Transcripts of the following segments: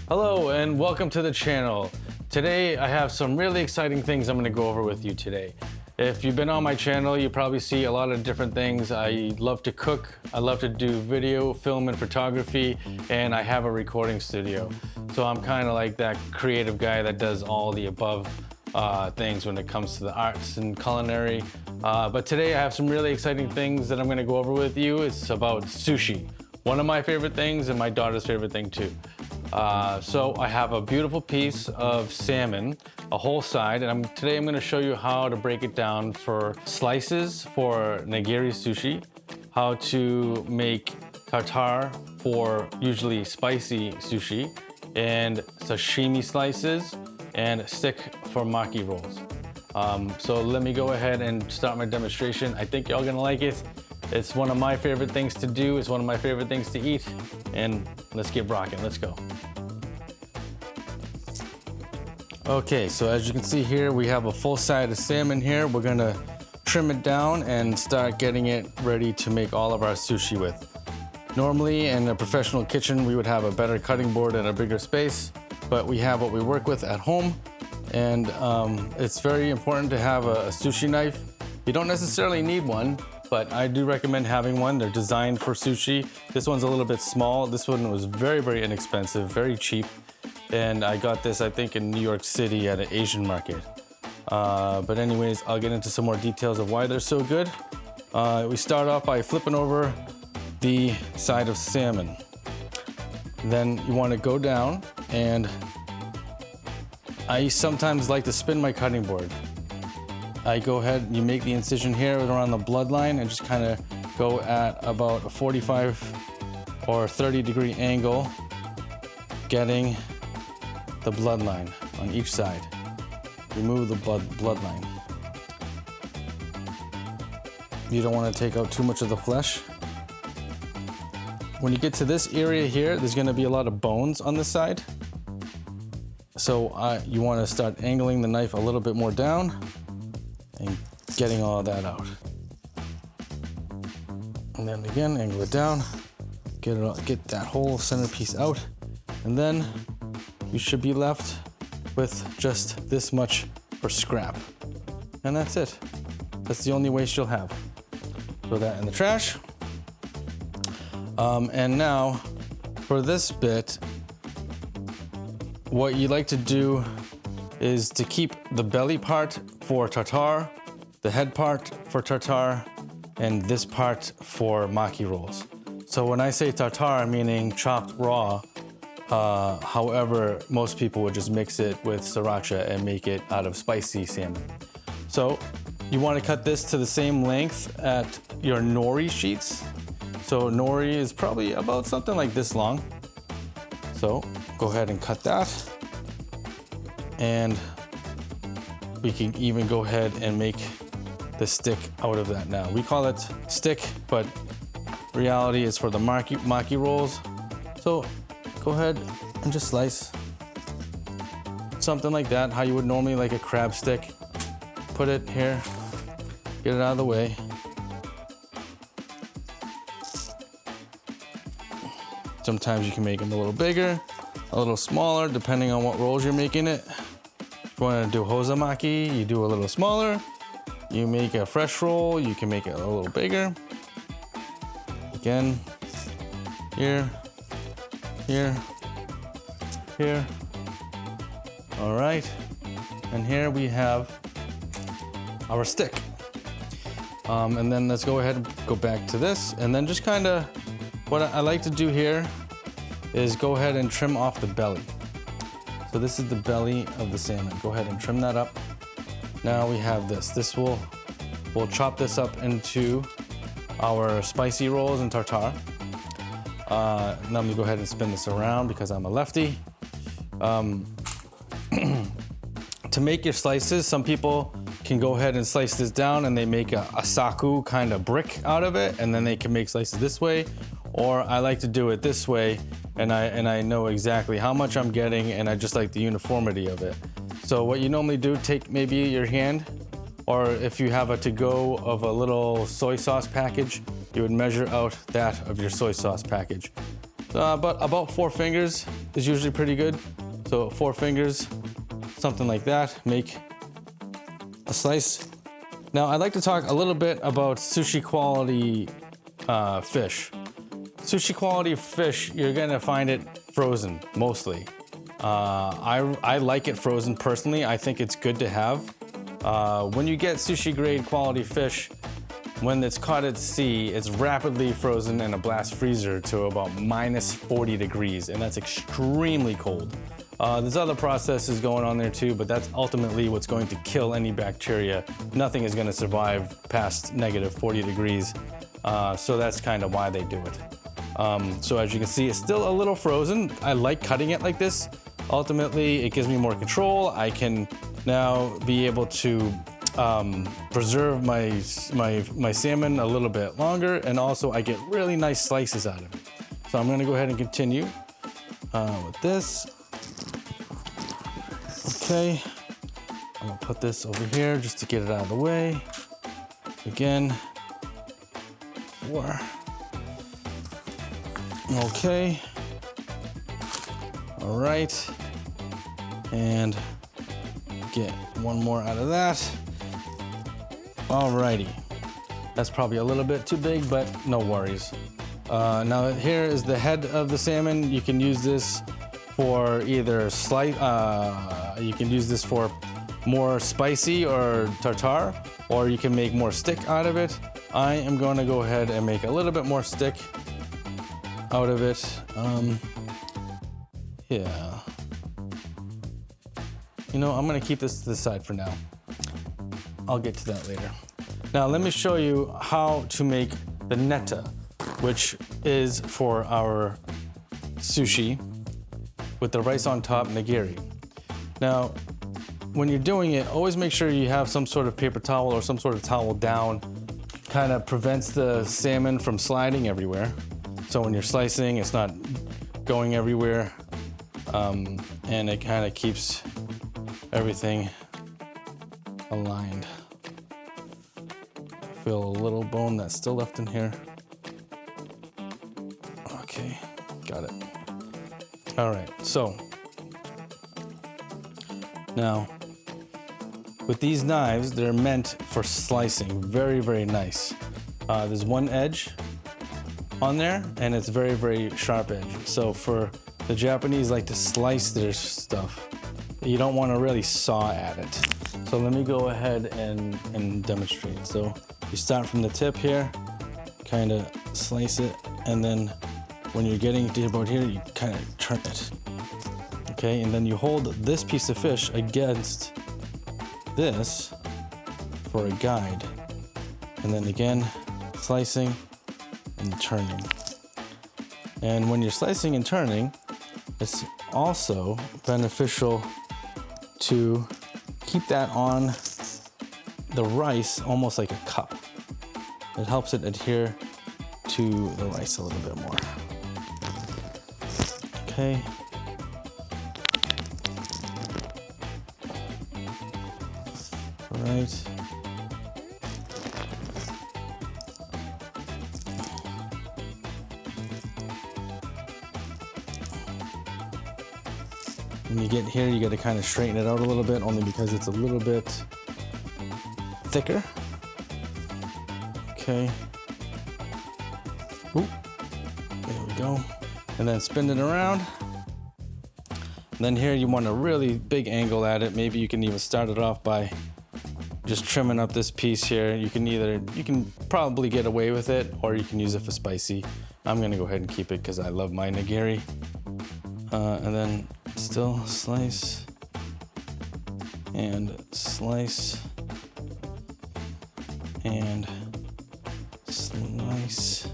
Hello and welcome to the channel. Today I have some really exciting things I'm going to go over with you today. If you've been on my channel, you probably see a lot of different things. I love to cook, I love to do video, film and photography, and I have a recording studio. So I'm kind of like that creative guy that does all the above things when it comes to the arts and culinary. But today I have some really exciting things that I'm going to go over with you. It's about sushi. One of my favorite things and my daughter's favorite thing too. So I have a beautiful piece of salmon, a whole side, and today I'm going to show you how to break it down for slices for nigiri sushi, how to make tartare for usually spicy sushi, and sashimi slices, and stick for maki rolls. So let me go ahead and start my demonstration. I think y'all gonna like it. It's one of my favorite things to do. It's one of my favorite things to eat. And let's get rocking, let's go. Okay, so as you can see here, we have a full side of salmon here. We're gonna trim it down and start getting it ready to make all of our sushi with. Normally in a professional kitchen, we would have a better cutting board and a bigger space, but we have what we work with at home. And it's very important to have a sushi knife. You don't necessarily need one, but I do recommend having one. They're designed for sushi. This one's a little bit small. This one was very, very inexpensive, very cheap. And I got this, I think, in New York City at an Asian market. But anyways, I'll get into some more details of why they're so good. We start off by flipping over the side of salmon. Then you want to go down, and I sometimes like to spin my cutting board. I go ahead, you make the incision here around the bloodline and just kind of go at about a 45 or 30 degree angle, getting the bloodline on each side. Remove the bloodline. You don't want to take out too much of the flesh. When you get to this area here, there's going to be a lot of bones on this side. So you want to start angling the knife a little bit more down and getting all of that out. And then again, angle it down, get that whole centerpiece out, and then you should be left with just this much for scrap. And that's it. That's the only waste you'll have. Throw that in the trash. And now for this bit, what you like to do is to keep the belly part for tartare, the head part for tartare, and this part for maki rolls. So when I say tartare, meaning chopped raw, however, most people would just mix it with sriracha and make it out of spicy salmon. So you want to cut this to the same length at your nori sheets. So nori is probably about something like this long. So go ahead and cut that. And we can even go ahead and make the stick out of that now. We call it stick, but reality is for the maki rolls. So go ahead and just slice something like that, how you would normally like a crab stick. Put it here, get it out of the way. Sometimes you can make them a little bigger, a little smaller, depending on what rolls you're making it. If you want to do hozamaki, you do a little smaller. You make a fresh roll, you can make it a little bigger. Again, here, here, here. All right, and here we have our stick. And then let's go ahead and go back to this, and then just kind of, what I like to do here is go ahead and trim off the belly. So this is the belly of the salmon. Go ahead and trim that up. Now we have this. We'll chop this up into our spicy rolls and tartare. Now I'm gonna go ahead and spin this around because I'm a lefty. To make your slices, some people can go ahead and slice this down and they make a saku kind of brick out of it, and then they can make slices this way. Or I like to do it this way, and I know exactly how much I'm getting, and I just like the uniformity of it. So what you normally do, take maybe your hand, or if you have a to-go of a little soy sauce package, you would measure out that of your soy sauce package. But about 4 fingers is usually pretty good. So 4 fingers, something like that, make a slice. Now I'd like to talk a little bit about sushi quality fish. Sushi quality fish, you're gonna find it frozen mostly. I like it frozen personally. I think it's good to have. When you get sushi grade quality fish, when it's caught at sea, it's rapidly frozen in a blast freezer to about minus 40 degrees, and that's extremely cold. There's other processes going on there too, but that's ultimately what's going to kill any bacteria. Nothing is going to survive past negative 40 degrees, so that's kind of why they do it. So as you can see, it's still a little frozen. I like cutting it like this. Ultimately, it gives me more control. I can now be able to preserve my salmon a little bit longer, and also I get really nice slices out of it. So I'm gonna go ahead and continue with this. Okay, I'm gonna put this over here just to get it out of the way. Again, 4. Okay. All right. And get one more out of that. Alrighty. That's probably a little bit too big, but no worries. Now here is the head of the salmon. You can use this for either you can use this for more spicy or tartare, or you can make more stick out of it. I am going to go ahead and make a little bit more stick out of it. Yeah. You know, I'm going to keep this to the side for now. I'll get to that later. Now let me show you how to make the neta, which is for our sushi with the rice on top nigiri. Now, when you're doing it, always make sure you have some sort of paper towel or some sort of towel down. Kind of prevents the salmon from sliding everywhere. So when you're slicing, it's not going everywhere. And it kind of keeps everything aligned. I feel a little bone that's still left in here. Okay, got it. All right, so now with these knives, they're meant for slicing. Very, very nice. There's one edge on there, and it's very, very sharp edge. So for the Japanese like to slice their stuff, you don't want to really saw at it. So let me go ahead and demonstrate. So you start from the tip here, kind of slice it, and then when you're getting to about here, you kind of turn it. Okay, and then you hold this piece of fish against this for a guide. And then again, slicing and turning. And when you're slicing and turning, it's also beneficial to keep that on the rice almost like a cup. It helps it adhere to the rice a little bit more. Okay. All right. When you get here, you got to kind of straighten it out a little bit, only because it's a little bit thicker. Okay. Ooh. There we go. And then spin it around. And then here you want a really big angle at it. Maybe you can even start it off by just trimming up this piece here. You can probably get away with it, or you can use it for spicy. I'm gonna go ahead and keep it because I love my nigiri. And then still slice and slice and slice.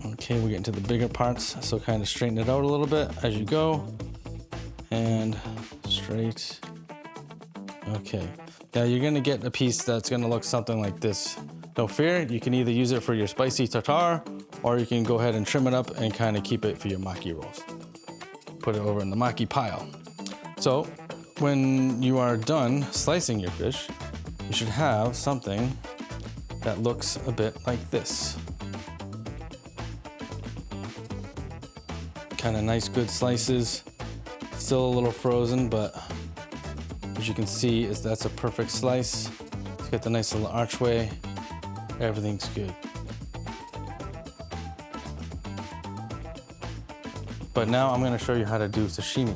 Okay, we're getting to the bigger parts, so kind of straighten it out a little bit as you go. And straight. Okay, now you're gonna get a piece that's gonna look something like this. No fear, you can either use it for your spicy tartare, or you can go ahead and trim it up and kind of keep it for your maki rolls. Put it over in the maki pile. So when you are done slicing your fish, you should have something that looks a bit like this. kind of nice, good slices. Still a little frozen, but as you can see, that's a perfect slice. Let's get the nice little archway. Everything's good. But now I'm gonna show you how to do sashimi.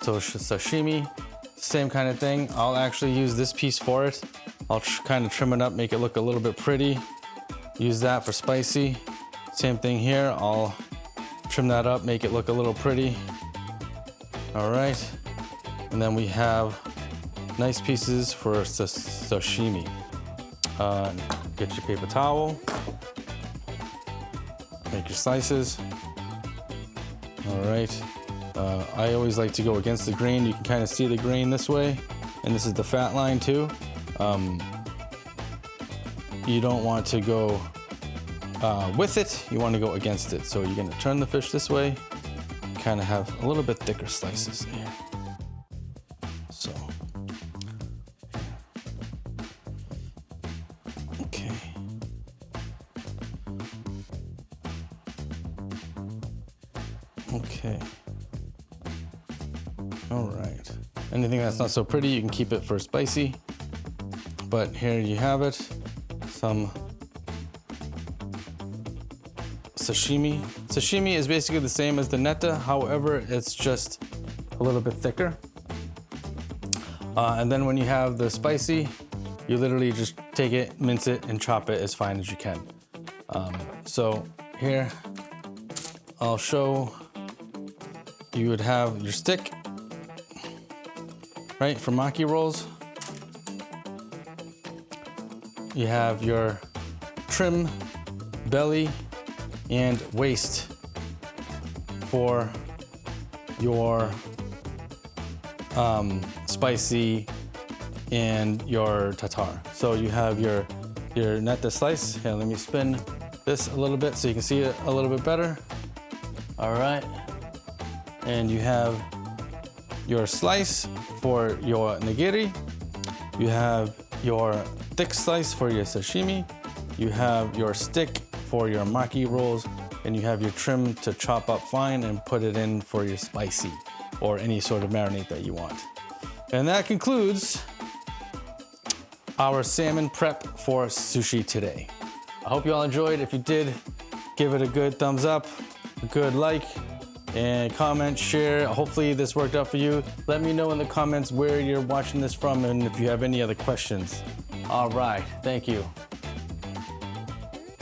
So sashimi, same kind of thing. I'll actually use this piece for it. I'll kind of trim it up, make it look a little bit pretty. Use that for spicy. Same thing here. I'll trim that up, make it look a little pretty. All right. And then we have nice pieces for sashimi. Get your paper towel. Make your slices. All right. I always like to go against the grain. You can kind of see the grain this way, and this is the fat line too. You don't want to go with it, you want to go against it. So you're gonna turn the fish this way, kind of have a little bit thicker slices there. So, okay. Okay. All right. Anything that's not so pretty, you can keep it for spicy. But here you have it. Some sashimi. Sashimi is basically the same as the neta. However, it's just a little bit thicker. And then when you have the spicy, you literally just take it, mince it, and chop it as fine as you can. So here, I'll show you would have your stick, right, for maki rolls. You have your trim, belly, and waist for your spicy and your tartar. So you have your neta slice. Here, let me spin this a little bit so you can see it a little bit better. All right. And you have your slice for your nigiri. You have your thick slice for your sashimi. You have your stick for your maki rolls, and you have your trim to chop up fine and put it in for your spicy or any sort of marinade that you want. And that concludes our salmon prep for sushi today. I hope you all enjoyed. If you did, give it a good thumbs up, a good like, and comment, share. Hopefully this worked out for you. Let me know in the comments where you're watching this from and if you have any other questions. All right, thank you.